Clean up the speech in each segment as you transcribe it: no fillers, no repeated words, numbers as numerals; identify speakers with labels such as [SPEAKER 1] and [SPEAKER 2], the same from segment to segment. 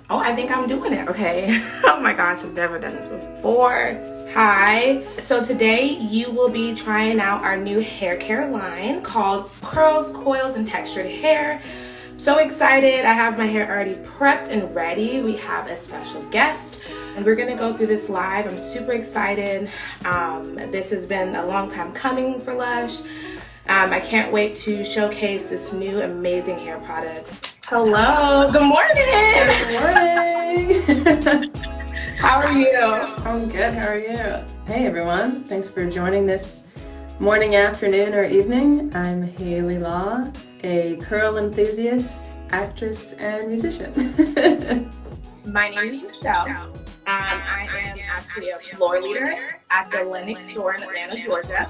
[SPEAKER 1] Oh, I think I'm doing it. Okay. Oh my gosh, I've never done this before. Hi. So today you will be trying out our new hair care line called Curls, Coils, and Textured Hair. So excited. I have my hair already prepped and ready. We have a special guest and we're gonna go through this live. I'm super excited. This has been a long time coming for Lush. I can't wait to showcase this new amazing hair products. Hello, good morning.
[SPEAKER 2] Good morning.
[SPEAKER 1] How are you?
[SPEAKER 2] I'm good, how are you? Hey everyone, thanks for joining this morning, afternoon, or evening. I'm Hayley Law, a curl enthusiast, actress, and musician.
[SPEAKER 1] My name is Rochelle. I am actually a floor leader at the Lennox store in Atlanta, Georgia.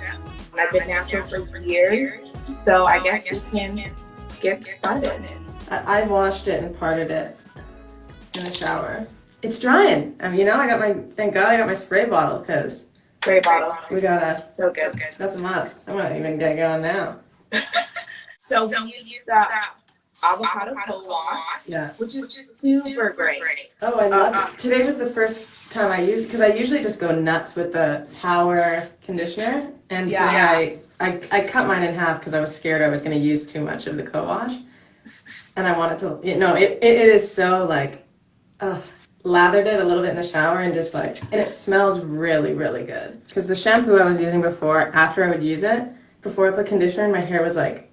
[SPEAKER 1] I've been natural for years, so I guess we can get started.
[SPEAKER 2] I washed it and parted it in the shower. It's drying. Thank God I got my spray bottle, because
[SPEAKER 1] Spray bottle.
[SPEAKER 2] we gotta,
[SPEAKER 1] So good.
[SPEAKER 2] that's a must. I'm gonna even get going now.
[SPEAKER 1] So we use the avocado co-wash,
[SPEAKER 2] Yeah.
[SPEAKER 1] which is super great.
[SPEAKER 2] Oh, I love it. Today was the first time I used, because I usually just go nuts with the power conditioner, and today I cut mine in half because I was scared I was going to use too much of the co-wash, and I wanted to, it is so like, lathered it a little bit in the shower and just like, and it smells really, really good. Because the shampoo I was using before, after I would use it, before I put conditioner, my hair was like,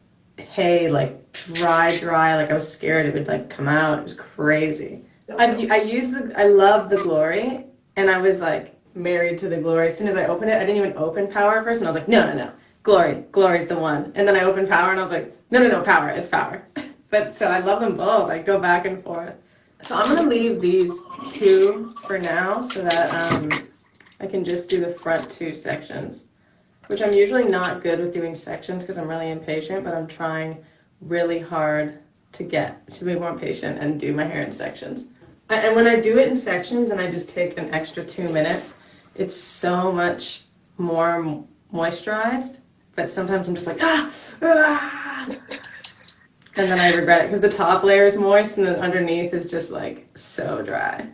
[SPEAKER 2] like dry, like I was scared it would like come out. It was crazy. I love the Glory, and I was like married to the Glory. As soon as I opened it, I didn't even open Power at first, and I was like, no, Glory's the one. And then I opened Power, and I was like, no, Power, it's Power. But so I love them both. I go back and forth. So I'm gonna leave these two for now, so that I can just do the front two sections, which I'm usually not good with doing sections because I'm really impatient, but I'm trying really hard to be more patient and do my hair in sections. And when I do it in sections and I just take an extra 2 minutes, it's so much more moisturized, but sometimes I'm just like, and then I regret it because the top layer is moist and then underneath is just like so dry.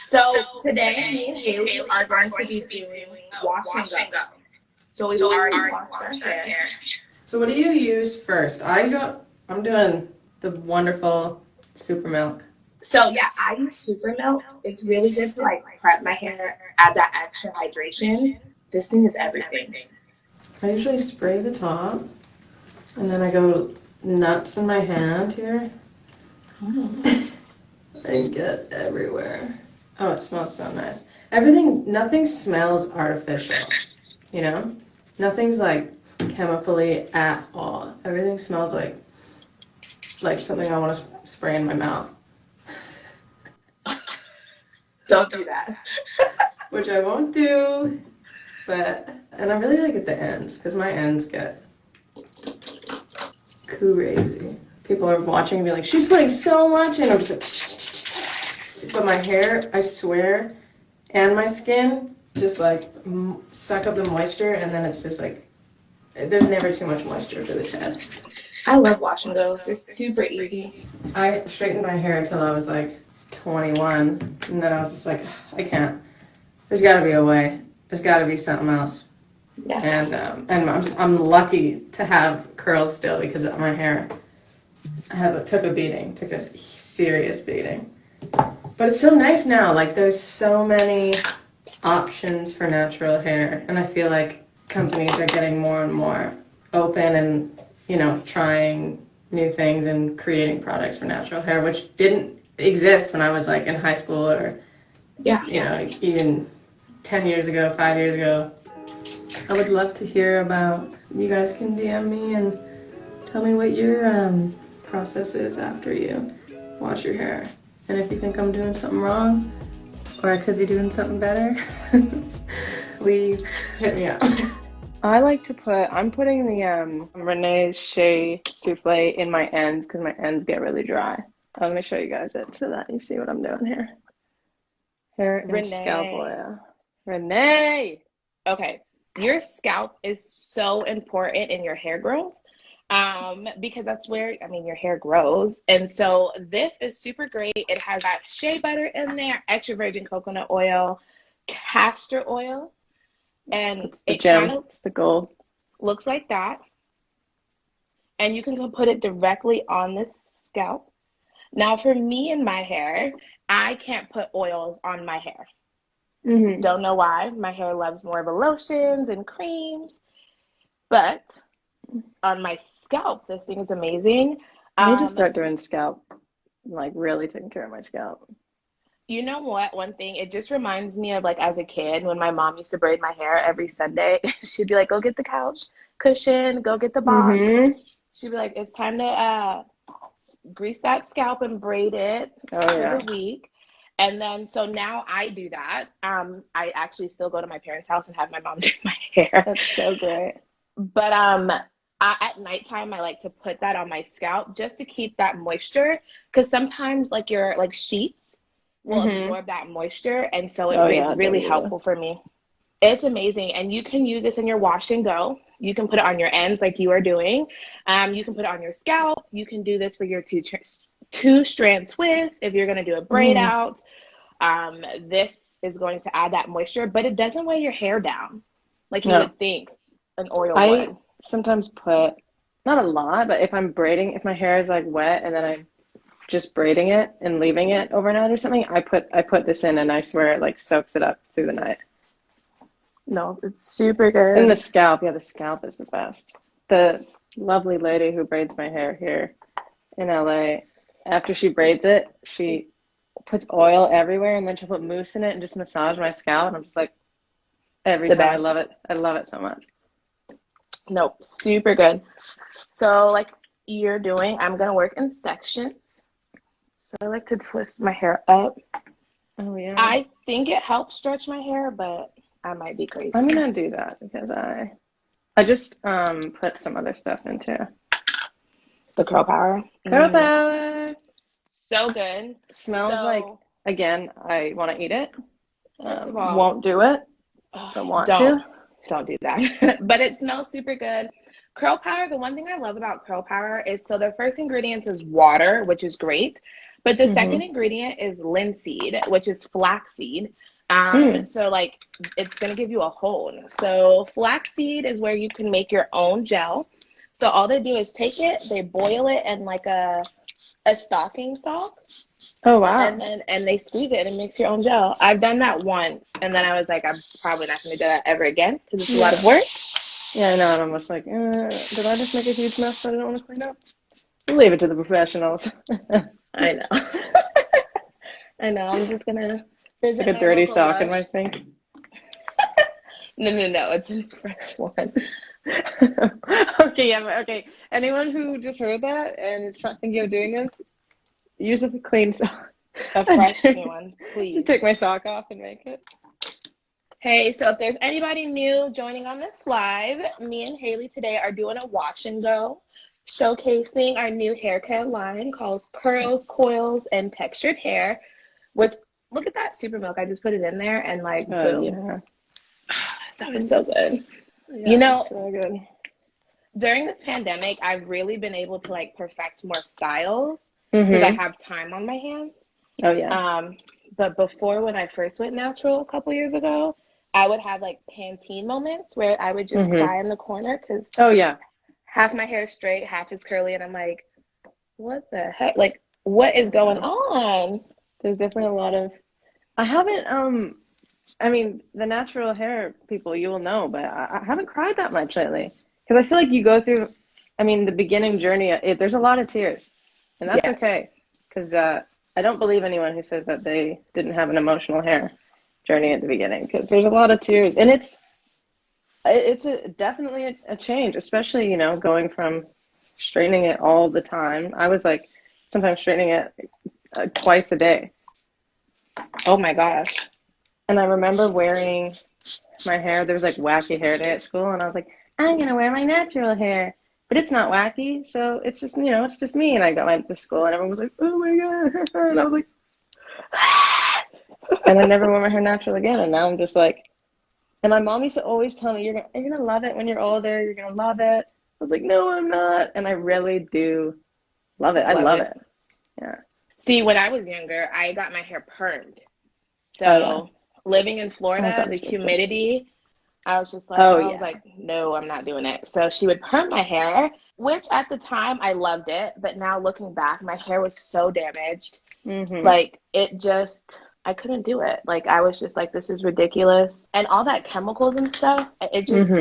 [SPEAKER 1] So today, me and Hayley are going to be doing wash and go. So we've already washed our hair.
[SPEAKER 2] So what do you use first? I'm doing the wonderful Super Milk.
[SPEAKER 1] So yeah, I use Super Milk. It's really good to like prep my hair, add that extra hydration. This thing is everything.
[SPEAKER 2] I usually spray the top, and then I go nuts in my hand here. And get everywhere. Oh, it smells so nice. Nothing smells artificial, Nothing's like chemically at all. Everything smells like something I want to spray in my mouth.
[SPEAKER 1] Don't do that.
[SPEAKER 2] Which I won't do, and I really like at the ends, because my ends get crazy. People are watching and be like, she's putting so much in. I'm just like, but my hair, I swear, and my skin just like suck up the moisture, and then it's just like, there's never too much moisture for this head.
[SPEAKER 1] I love wash and goes. They're super easy.
[SPEAKER 2] I straightened my hair until I was like 21, and then I was just like, I can't. There's got to be a way. There's got to be something else.
[SPEAKER 1] Yeah.
[SPEAKER 2] And I'm lucky to have curls still, because my hair took a serious beating. But it's so nice now. Like, there's so many options for natural hair, and I feel like companies are getting more and more open and trying new things and creating products for natural hair, which didn't exist when I was like in high school or even 10 years ago, 5 years ago. I would love to hear about, you guys can DM me and tell me what your process is after you wash your hair. And if you think I'm doing something wrong, or I could be doing something better, please hit me up. I'm putting the Renee's Shea Souffle in my ends, because my ends get really dry. Let me show you guys it so that you see what I'm doing here. Hair and scalp oil. Renee!
[SPEAKER 1] Okay, your scalp is so important in your hair growth. Because that's where, I mean, your hair grows. And so this is super great. It has that shea butter in there, extra virgin coconut oil, castor oil, and
[SPEAKER 2] It's the
[SPEAKER 1] it kind
[SPEAKER 2] gem.
[SPEAKER 1] of
[SPEAKER 2] It's the gold.
[SPEAKER 1] looks like that. And you can go put it directly on the scalp. Now, for me and my hair, I can't put oils on my hair.
[SPEAKER 2] Mm-hmm.
[SPEAKER 1] Don't know why. My hair loves more of the lotions and creams, but on my scalp, this thing is amazing.
[SPEAKER 2] I need to start doing scalp, like really taking care of my scalp.
[SPEAKER 1] You know what? One thing, it just reminds me of like as a kid when my mom used to braid my hair every Sunday. She'd be like, go get the couch cushion, go get the box.
[SPEAKER 2] Mm-hmm.
[SPEAKER 1] She'd be like, it's time to grease that scalp and braid it
[SPEAKER 2] Oh
[SPEAKER 1] for
[SPEAKER 2] yeah.
[SPEAKER 1] the week. And then, so now I do that. I actually still go to my parents' house and have my mom do my hair.
[SPEAKER 2] That's so great.
[SPEAKER 1] But at nighttime, I like to put that on my scalp just to keep that moisture. Because sometimes, like your like sheets will absorb that moisture, and so it's really helpful for me. It's amazing, and you can use this in your wash and go. You can put it on your ends like you are doing. You can put it on your scalp. You can do this for your two strand twist if you're going to do a braid out. This is going to add that moisture, but it doesn't weigh your hair down like you would think an oil would.
[SPEAKER 2] Sometimes put, not a lot, but if I'm braiding, if my hair is like wet and then I'm just braiding it and leaving it overnight or something, I put this in and I swear it like soaks it up through the night.
[SPEAKER 1] No, it's super good.
[SPEAKER 2] And the scalp, the scalp is the best. The lovely lady who braids my hair here in LA, after she braids it, she puts oil everywhere and then she'll put mousse in it and just massage my scalp. And I'm just like, every time, I love it. I love it so much.
[SPEAKER 1] Nope, super good. So like you're doing, I'm going to work in sections. So I like to twist my hair up.
[SPEAKER 2] Oh, yeah.
[SPEAKER 1] I think it helps stretch my hair, but I might be crazy.
[SPEAKER 2] I'm going to do that because I just put some other stuff into
[SPEAKER 1] the Curl Power.
[SPEAKER 2] Curl Power.
[SPEAKER 1] So good.
[SPEAKER 2] Smells like, again, I want to eat it.
[SPEAKER 1] First of all,
[SPEAKER 2] won't do it.
[SPEAKER 1] Don't do that. But it smells super good. Curl Power, the one thing I love about Curl Power is, so the first ingredient is water, which is great. But the second ingredient is linseed, which is flaxseed. So like it's going to give you a hold. So flaxseed is where you can make your own gel. So all they do is take it, they boil it in like a stocking salt.
[SPEAKER 2] Oh, wow.
[SPEAKER 1] And they squeeze it and it makes your own gel. I've done that once, and then I was like, I'm probably not going to do that ever again because it's a lot of work.
[SPEAKER 2] Yeah, I know. I'm almost like, did I just make a huge mess that I don't want to clean up? Leave it to the professionals.
[SPEAKER 1] I know. I know. I'm just going to visit
[SPEAKER 2] like a dirty sock
[SPEAKER 1] Lush.
[SPEAKER 2] in my sink.
[SPEAKER 1] No. It's a fresh one.
[SPEAKER 2] Okay. Anyone who just heard that and is thinking of doing this, use a clean sock.
[SPEAKER 1] A fresh new one, please.
[SPEAKER 2] Just take my sock off and make it.
[SPEAKER 1] Hey, so if there's anybody new joining on this live, me and Hayley today are doing a wash and go, showcasing our new hair care line called Curls, Coils, and Textured Hair. Which, look at that super milk. I just put it in there and like, boom.
[SPEAKER 2] Yeah.
[SPEAKER 1] That stuff is so good.
[SPEAKER 2] Yeah, so good.
[SPEAKER 1] During this pandemic, I've really been able to like perfect more styles because I have time on my hands.
[SPEAKER 2] Oh, yeah.
[SPEAKER 1] But before, when I first went natural a couple years ago, I would have like Pantene moments where I would just cry in the corner because half my hair is straight, half is curly, and I'm like, what the heck? Like, what is going on?
[SPEAKER 2] There's definitely a lot of, I haven't, I mean, the natural hair people, you will know, but I haven't cried that much lately because I feel like you go through, I mean, the beginning journey, there's a lot of tears, and that's okay because I don't believe anyone who says that they didn't have an emotional hair journey at the beginning because there's a lot of tears, and it's definitely a change, especially, going from straightening it all the time. I was like sometimes straightening it twice a day.
[SPEAKER 1] Oh my gosh.
[SPEAKER 2] And I remember wearing my hair, there was like wacky hair day at school, and I was like, I'm going to wear my natural hair. But it's not wacky, so it's just, it's just me. And I went to school, and everyone was like, oh my God. And I was like, and I never wore my hair natural again. And now I'm just like, and my mom used to always tell me, you're gonna love it when you're older. You're going to love it. was like, no, I'm not. And I really do love it. I love it. Yeah.
[SPEAKER 1] See, when I was younger, I got my hair permed. So living in
[SPEAKER 2] Oh,
[SPEAKER 1] Florida,
[SPEAKER 2] that
[SPEAKER 1] the
[SPEAKER 2] feels good.
[SPEAKER 1] humidity, I was just like,
[SPEAKER 2] Oh,
[SPEAKER 1] I was like, no, I'm not doing it. So she would perm my hair, which at the time I loved it. But now looking back, my hair was so damaged. Like it just, I couldn't do it. Like I was just like, this is ridiculous. And all that chemicals and stuff, it just,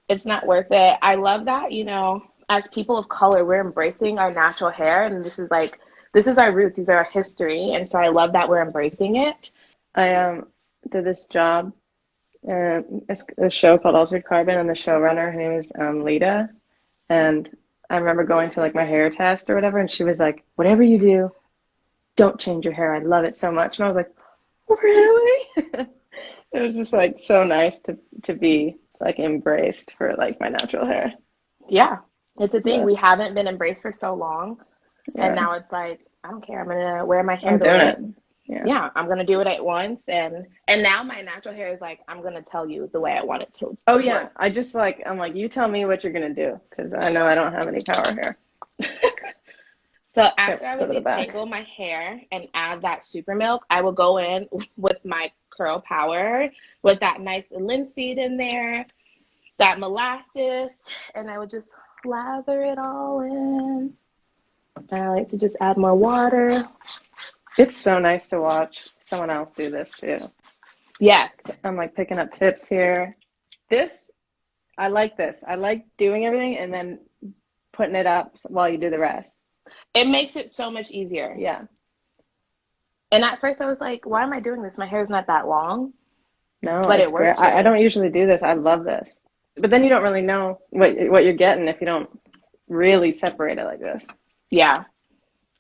[SPEAKER 1] it's not worth it. I love that, you know, as people of color, we're embracing our natural hair. And this is like, this is our roots. These are our history. And so I love that we're embracing it.
[SPEAKER 2] I did this job, it's a show called Altered Carbon, and the showrunner, her name is Lita. And I remember going to like my hair test or whatever, and she was like, whatever you do, don't change your hair. I love it so much. And I was like, really? It was just like so nice to be like embraced for like my natural hair.
[SPEAKER 1] Yeah, it's a thing.
[SPEAKER 2] Yes.
[SPEAKER 1] We haven't been embraced for so long. And now it's like, I don't care. I'm going to wear my hair
[SPEAKER 2] I'm
[SPEAKER 1] the
[SPEAKER 2] doing
[SPEAKER 1] way
[SPEAKER 2] it.
[SPEAKER 1] Yeah, I'm going to do it at once. And now my natural hair is like, I'm going to tell you the way I want it to.
[SPEAKER 2] Oh, yeah. I just like, I'm like, you tell me what you're going to do, because I know I don't have any power here.
[SPEAKER 1] So after I would detangle my hair and add that super milk, I will go in with my curl power with that nice linseed in there, that molasses, and I would just lather it all in. And I like to just add more water.
[SPEAKER 2] It's so nice to watch someone else do this too.
[SPEAKER 1] Yes.
[SPEAKER 2] I'm like picking up tips here. I like this. I like doing everything and then putting it up while you do the rest.
[SPEAKER 1] It makes it so much easier.
[SPEAKER 2] Yeah.
[SPEAKER 1] And at first I was like, why am I doing this? My hair is not that long.
[SPEAKER 2] No,
[SPEAKER 1] but it works.
[SPEAKER 2] I don't usually do this. I love this. But then you don't really know what you're getting if you don't really separate it like this.
[SPEAKER 1] Yeah.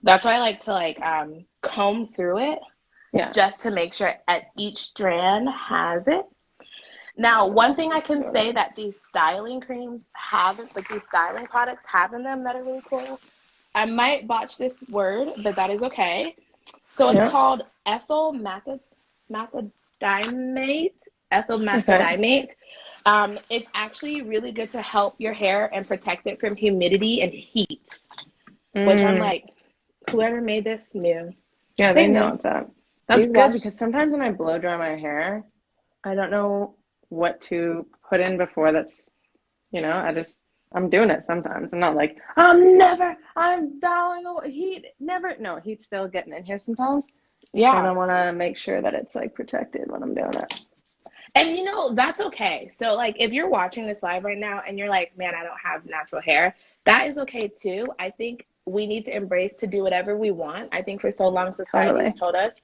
[SPEAKER 1] That's why I like to comb through it.
[SPEAKER 2] Yeah.
[SPEAKER 1] Just to make sure at each strand has it. Now, one thing I can say that these styling creams have, like these styling products have in them that are really cool. I might botch this word, but that is okay. So it's called ethyl methyldiamate. It's actually really good to help your hair and protect it from humidity and heat. Which I'm like, whoever made this knew.
[SPEAKER 2] Yeah, they know what's up. That's good because sometimes when I blow dry my hair, I don't know what to put in before that's, I'm doing it sometimes. I'm not like, I'm dialing away heat, never. No, heat's still getting in here sometimes.
[SPEAKER 1] Yeah.
[SPEAKER 2] And I want to make sure that it's like protected when I'm doing it.
[SPEAKER 1] And that's okay. So like if you're watching this live right now and you're like, man, I don't have natural hair, that is okay too. I think we need to embrace to do whatever we want. I think for so long society has told us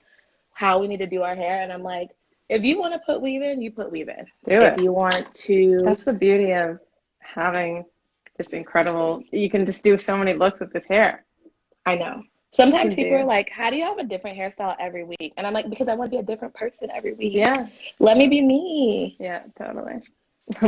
[SPEAKER 1] how we need to do our hair. And I'm like, if you want to put weave in, you put weave in. If you want to.
[SPEAKER 2] That's the beauty of having this incredible, you can just do so many looks with this hair.
[SPEAKER 1] I know. Sometimes people are like, how do you have a different hairstyle every week? And I'm like, because I want to be a different person every week.
[SPEAKER 2] Yeah.
[SPEAKER 1] Let me be me.
[SPEAKER 2] Yeah, totally.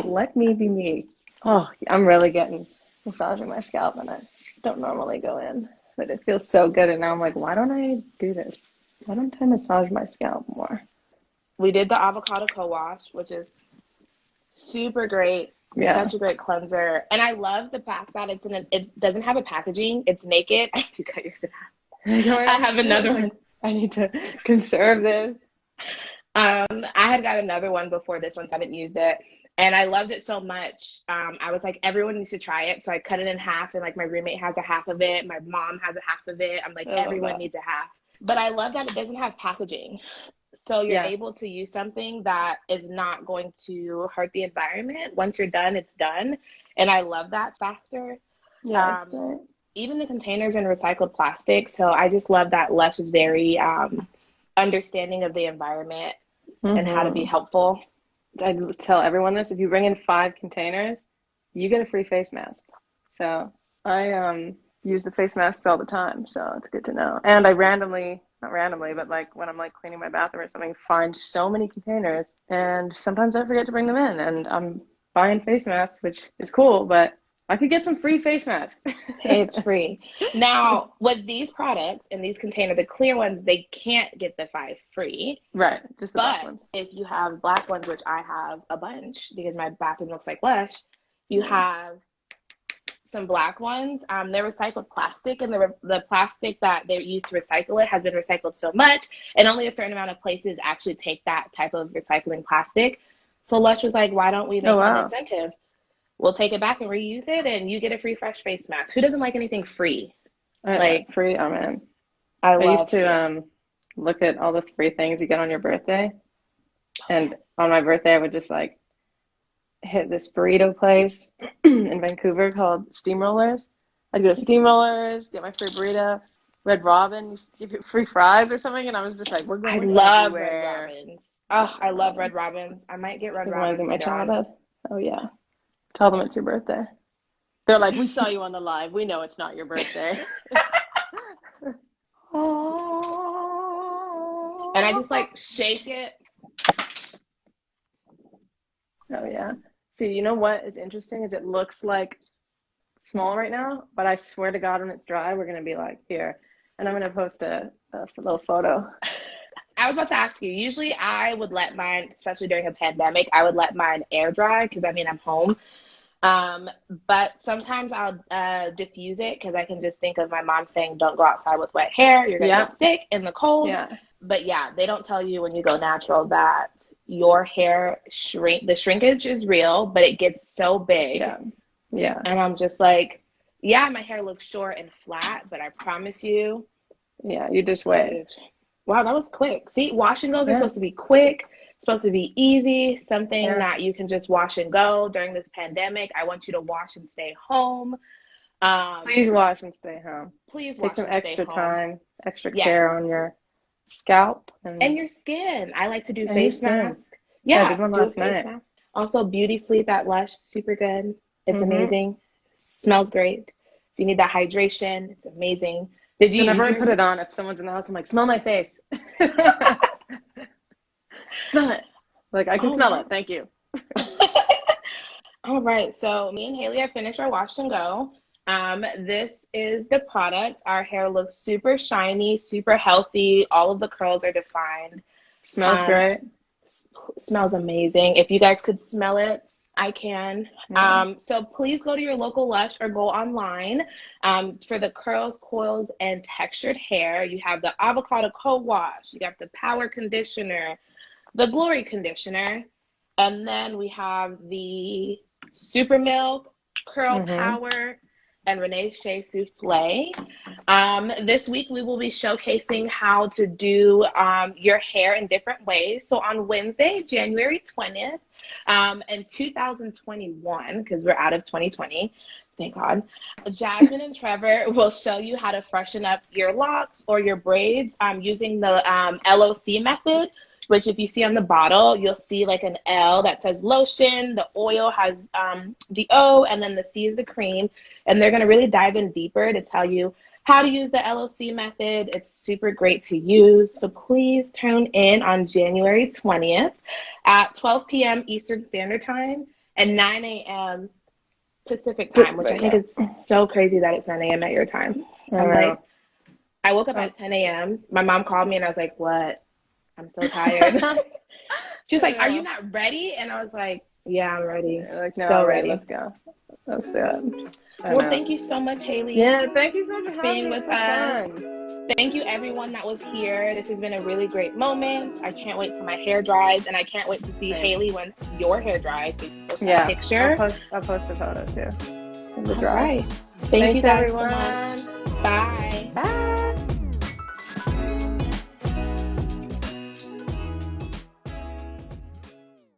[SPEAKER 2] Let me be me. Oh, I'm really getting massaging my scalp and I don't normally go in, but it feels so good. And now I'm like, why don't I do this? Why don't I massage my scalp more?
[SPEAKER 1] We did the avocado co-wash, which is super great. Yeah. Such a great cleanser. And I love the fact that it doesn't have a packaging. It's naked. You cut yours in half. I have another one.
[SPEAKER 2] I need to conserve this.
[SPEAKER 1] I had got another one before this one, so I haven't used it. And I loved it so much. I was like, everyone needs to try it. So I cut it in half, and like my roommate has a half of it. My mom has a half of it. I'm like, everyone needs a half. But I love that it doesn't have packaging. So you're able to use something that is not going to hurt the environment. Once you're done, it's done. And I love that factor.
[SPEAKER 2] Yeah, that's great.
[SPEAKER 1] Even the containers in recycled plastic. So I just love that Lush is very understanding of the environment and how to be helpful.
[SPEAKER 2] I tell everyone this, if you bring in 5 containers, you get a free face mask. So I use the face masks all the time, so it's good to know. And I not randomly, but like when I'm like cleaning my bathroom or something, find so many containers, and sometimes I forget to bring them in, and I'm buying face masks, which is cool, but I could get some free face masks.
[SPEAKER 1] Hey, it's free. Now, with these products in these containers, the clear ones, they can't get the 5 free.
[SPEAKER 2] Right, just the black ones.
[SPEAKER 1] But if you have black ones, which I have a bunch because my bathroom looks like Lush, you have some black ones. They're recycled plastic, and the plastic that they use to recycle it has been recycled so much, and only a certain amount of places actually take that type of recycling plastic. So Lush was like, why don't we make an incentive? We'll take it back and reuse it, and you get a free fresh face mask. Who doesn't like anything free?
[SPEAKER 3] Like free, I'm in. I used to look at all the free things you get on your birthday, and on my birthday I would just like hit this burrito place in Vancouver called Steamrollers. I'd go to Steamrollers, get my free burrito. Red Robin used to give you free fries or something, and I was just like, we're going
[SPEAKER 1] love
[SPEAKER 3] everywhere.
[SPEAKER 1] Red Robins. Oh, I love Red Robins. I might get Red Robins
[SPEAKER 3] in my childhood. Oh yeah. Tell them it's your birthday. They're like, we saw you on the live. We know it's not your birthday.
[SPEAKER 1] And I just like shake it.
[SPEAKER 3] Oh yeah. See, you know what is interesting is it looks like small right now, but I swear to God when it's dry, we're going to be like here. And I'm going to post a little photo.
[SPEAKER 1] I was about to ask you, usually I would let mine, especially during a pandemic, I would let mine air dry because I mean, I'm home. But sometimes I'll diffuse it because I can just think of my mom saying, don't go outside with wet hair. You're going to get sick in the cold.
[SPEAKER 3] Yeah.
[SPEAKER 1] But yeah, they don't tell you when you go natural that your hair the shrinkage is real, but it gets so big.
[SPEAKER 3] Yeah.
[SPEAKER 1] And I'm just like, yeah, my hair looks short and flat, but I promise you.
[SPEAKER 3] Yeah, you just wait.
[SPEAKER 1] Wow, that was quick. See, wash and goes are supposed to be quick. It's supposed to be easy, something that you can just wash and go during this pandemic. I want you to wash and stay home.
[SPEAKER 3] Please wash and stay home.
[SPEAKER 1] Please
[SPEAKER 3] take
[SPEAKER 1] wash
[SPEAKER 3] some
[SPEAKER 1] and stay
[SPEAKER 3] extra
[SPEAKER 1] home.
[SPEAKER 3] time, extra care on your scalp
[SPEAKER 1] and your skin. I like to do
[SPEAKER 3] and
[SPEAKER 1] face masks.
[SPEAKER 3] I did one last night.
[SPEAKER 1] Also, Beauty Sleep at Lush, super good. It's amazing. Smells great. If you need that hydration, it's amazing. Did you?
[SPEAKER 3] Whenever I put it on, if someone's in the house, I'm like, smell my face. Smell it. Like I can smell it. Thank you.
[SPEAKER 1] All right. So me and Hayley have finished our wash and go. This is the product. Our hair looks super shiny, super healthy. All of the curls are defined.
[SPEAKER 3] Smells great.
[SPEAKER 1] Smells amazing. If you guys could smell it, I can. So please go to your local Lush or go online. For the curls, coils, and textured hair, you have the avocado co-wash. You got the power conditioner, the glory conditioner, and then we have the super milk, curl power, and Renee Shea Souffle. This week we will be showcasing how to do your hair in different ways. So on Wednesday, January 20th, in 2021, because we're out of 2020, thank God, Jasmine and Trevor will show you how to freshen up your locks or your braids using the LOC method, which if you see on the bottle, you'll see like an L that says lotion, the oil has the O, and then the C is the cream. And they're gonna really dive in deeper to tell you how to use the LOC method. It's super great to use. So please tune in on January 20th at 12 p.m. Eastern Standard Time and 9 a.m. Pacific time, which I think is so crazy that it's 9 a.m. at your time. I woke up at 10 a.m. My mom called me and I was like, what? I'm so tired. She's like, are you not ready? And I was like, yeah, I'm ready.
[SPEAKER 3] Like, no,
[SPEAKER 1] so ready.
[SPEAKER 3] Let's go. Let's do it.
[SPEAKER 1] Well, thank you so much, Hayley.
[SPEAKER 3] Yeah, thank you so much for
[SPEAKER 1] being with us. Thank you, everyone that was here. This has been a really great moment. I can't wait till my hair dries, and I can't wait to see Hayley when your hair dries. So post that picture.
[SPEAKER 3] I'll post a photo too.
[SPEAKER 1] All right. Thank you guys
[SPEAKER 3] everyone.
[SPEAKER 1] so much. Bye.
[SPEAKER 3] Bye.